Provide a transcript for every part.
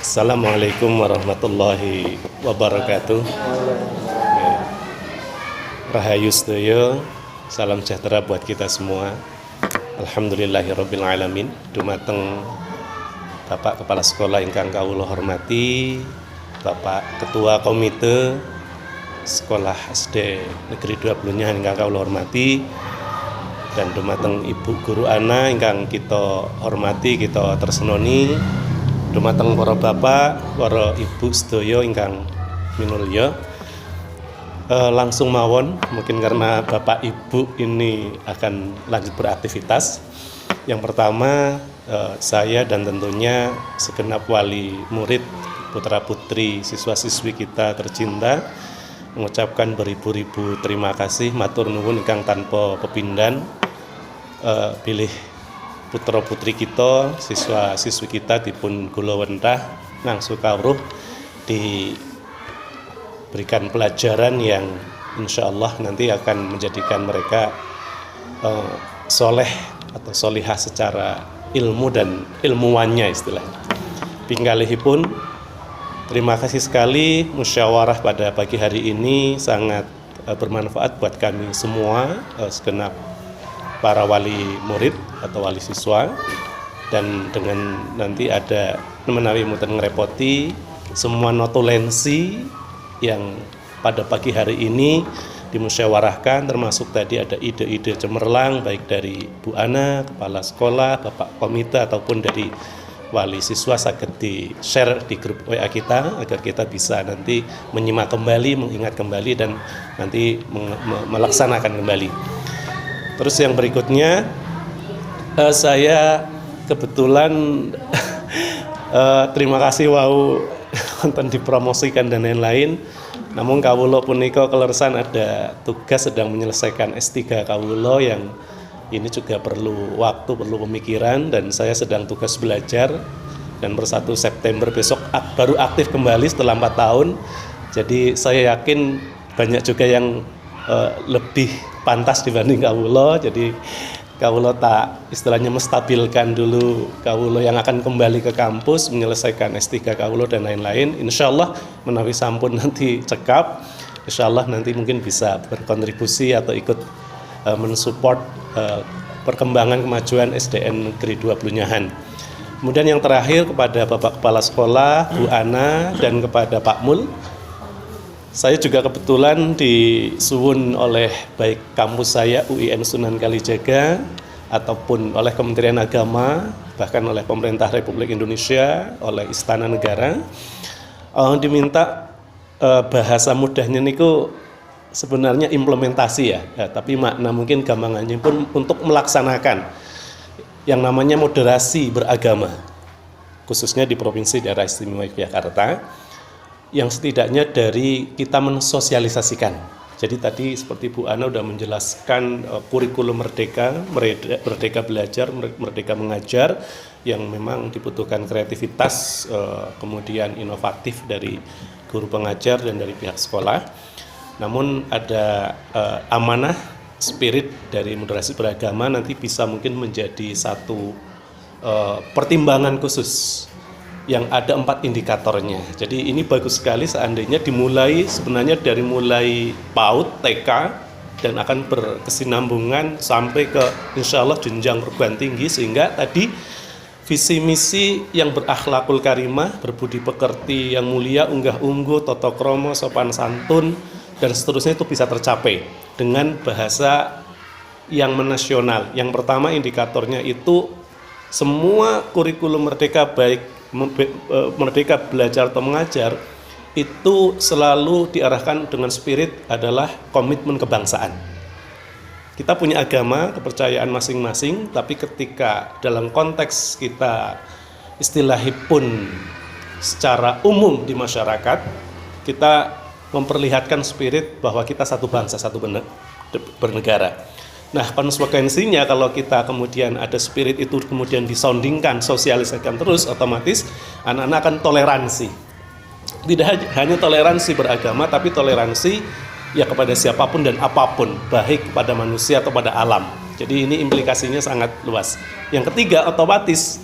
Assalamualaikum warahmatullahi wabarakatuh. Rahayu sedaya, salam sejahtera buat kita semua. Alhamdulillahirabbil alamin. Dumateng Bapak Kepala Sekolah ingkang kawula hormati, Bapak Ketua Komite Sekolah SD Negeri 2 Blunyahan ingkang kawula hormati, dan dumateng Ibu Guru Ana ingkang kita hormati, kita tresnani, dumateng para bapak, para ibu sedaya ingkang minulya. Langsung mawon, mungkin karena bapak ibu ini akan lanjut beraktivitas. Yang pertama, saya dan tentunya segenap wali murid, putra putri, siswa siswi kita tercinta mengucapkan beribu-ribu terima kasih, matur nuwun ingkang tanpa pepindhan pilih putra putri kita, siswa siswi kita dipun kula wentah ngangsu kawruh diberikan pelajaran yang insya Allah nanti akan menjadikan mereka soleh atau solihah secara ilmu dan ilmuwannya istilahnya. Pinggalihipun, terima kasih sekali, musyawarah pada pagi hari ini sangat bermanfaat buat kami semua, segenap para wali murid atau wali siswa, dan dengan nanti ada menawi muten ngerepoti semua notulensi yang pada pagi hari ini dimusyawarahkan, termasuk tadi ada ide-ide cemerlang baik dari Bu Ana, Kepala Sekolah, Bapak Komite ataupun dari wali siswa, saged di-share di grup WA kita agar kita bisa nanti menyimak kembali, mengingat kembali, dan nanti melaksanakan kembali. Terus yang berikutnya, saya kebetulan terima kasih wonten dipromosikan dan lain-lain. Namun kawula punika keleresan ada tugas sedang menyelesaikan S3 kawula yang ini juga perlu waktu, perlu pemikiran, dan saya sedang tugas belajar, dan per 1 September besok baru aktif kembali setelah 4 tahun. Jadi saya yakin banyak juga yang lebih pantas dibanding kawula. Jadi kawula tak istilahnya menstabilkan dulu kawula yang akan kembali ke kampus menyelesaikan S3 kawula dan lain-lain. Insyaallah menawi sampun nanti cekap, insyaallah nanti mungkin bisa berkontribusi atau ikut mensupport perkembangan kemajuan SDN Negeri 2 Blunyahan. Kemudian yang terakhir kepada Bapak Kepala Sekolah, Bu Ana, dan kepada Pak Mul. Saya juga kebetulan disuwun oleh baik kampus saya UIN Sunan Kalijaga ataupun oleh Kementerian Agama, bahkan oleh pemerintah Republik Indonesia, oleh Istana Negara, diminta bahasa mudahnya niku sebenarnya implementasi ya, tapi makna mungkin gampangannya pun untuk melaksanakan yang namanya moderasi beragama, khususnya di Provinsi Daerah Istimewa Yogyakarta, yang setidaknya dari kita mensosialisasikan. Jadi tadi seperti Bu Ana sudah menjelaskan kurikulum merdeka belajar, merdeka mengajar, yang memang dibutuhkan kreativitas, kemudian inovatif dari guru pengajar dan dari pihak sekolah. Namun ada amanah, spirit dari moderasi beragama nanti bisa mungkin menjadi satu pertimbangan khusus yang ada 4 indikatornya. Jadi ini bagus sekali seandainya dimulai sebenarnya dari mulai PAUD, TK, dan akan berkesinambungan sampai ke insya Allah jenjang perguruan tinggi, sehingga tadi visi misi yang berakhlakul karimah, berbudi pekerti yang mulia, unggah ungguh, toto kromo, sopan santun, dan seterusnya itu bisa tercapai dengan bahasa yang menasional. Yang pertama indikatornya itu semua kurikulum merdeka, baik merdeka belajar atau mengajar, itu selalu diarahkan dengan spirit adalah komitmen kebangsaan. Kita punya agama, kepercayaan masing-masing, tapi ketika dalam konteks kita istilahipun secara umum di masyarakat, kita memperlihatkan spirit bahwa kita satu bangsa, satu bernegara. Nah, konsekuensinya kalau kita kemudian ada spirit itu kemudian disoundingkan, sosialisasikan terus, otomatis anak-anak akan toleransi. Tidak hanya toleransi beragama, tapi toleransi ya kepada siapapun dan apapun, baik kepada manusia atau pada alam. Jadi ini implikasinya sangat luas. Yang ketiga, otomatis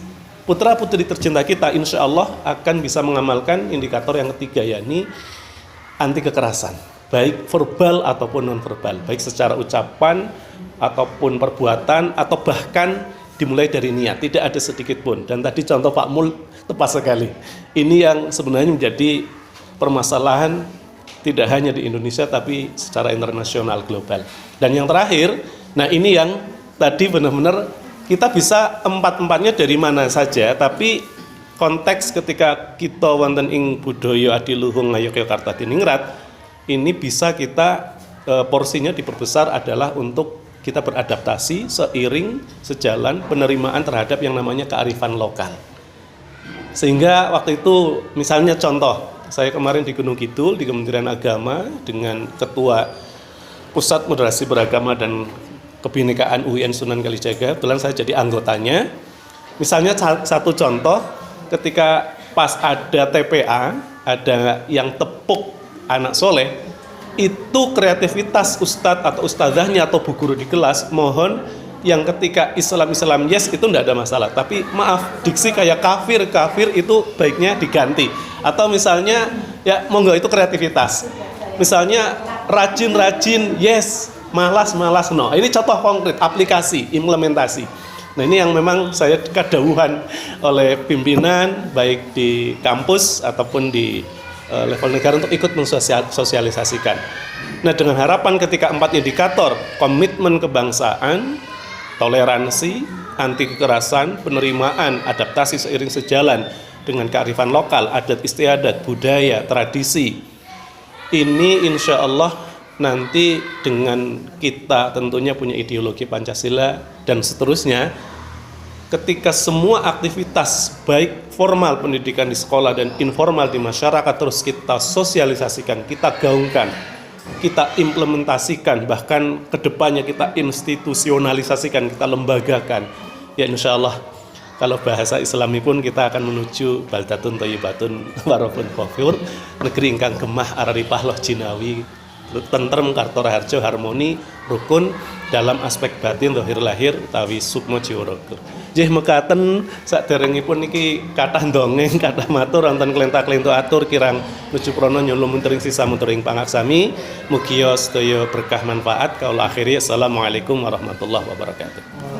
putra-putri tercinta kita insya Allah akan bisa mengamalkan indikator yang ketiga, yakni anti kekerasan, baik verbal ataupun non-verbal, baik secara ucapan ataupun perbuatan, atau bahkan dimulai dari niat, tidak ada sedikit pun. Dan tadi contoh Pak Mul tepat sekali. Ini yang sebenarnya menjadi permasalahan tidak hanya di Indonesia tapi secara internasional, global. Dan yang terakhir, nah ini yang tadi benar-benar kita bisa empat-empatnya dari mana saja, tapi konteks ketika kita wonten ing budaya adiluhung Ngayogyakarta Diningrat, ini bisa kita porsinya diperbesar adalah untuk kita beradaptasi seiring sejalan penerimaan terhadap yang namanya kearifan lokal. Sehingga waktu itu misalnya contoh, saya kemarin di Gunung Kidul di Kementerian Agama dengan Ketua Pusat Moderasi Beragama dan Kebinekaan UIN Sunan Kalijaga, kebetulan saya jadi anggotanya. Misalnya satu contoh, ketika pas ada TPA, ada yang tepuk anak soleh, itu kreativitas ustadz atau ustadzahnya atau bu guru di kelas, mohon yang ketika Islam yes itu tidak ada masalah, tapi maaf diksi kayak kafir itu baiknya diganti. Atau misalnya ya monggo itu kreativitas, misalnya rajin yes, malas no. Ini contoh konkret aplikasi implementasi. Nah ini yang memang saya kedawuhan oleh pimpinan baik di kampus ataupun di level negara untuk ikut mensosialisasikan. Nah dengan harapan ketika 4 indikator, komitmen kebangsaan, toleransi, anti kekerasan, penerimaan, adaptasi seiring sejalan dengan kearifan lokal, adat istiadat, budaya, tradisi, ini insya Allah nanti dengan kita tentunya punya ideologi Pancasila dan seterusnya, ketika semua aktivitas baik formal pendidikan di sekolah dan informal di masyarakat terus kita sosialisasikan, kita gaungkan, kita implementasikan, bahkan kedepannya kita institusionalisasikan, kita lembagakan, ya insya Allah kalau bahasa Islami pun kita akan menuju baldatun thayyibatun warabun ghafur, negeri ingkang gemah araripah loh jinawi, tentrem kartoraharjo harmoni rukun dalam aspek batin zahir lahir utawi sukma jiwa raga. Nggih mekaten saderengipun niki kathah ndongeng kathah matur wonten klenta-klenta atur kirang nuju prana nyulung muntering sisa muntering pangaksami mugi sedaya berkah manfaat kaula akhiri. Assalamualaikum warahmatullahi wabarakatuh.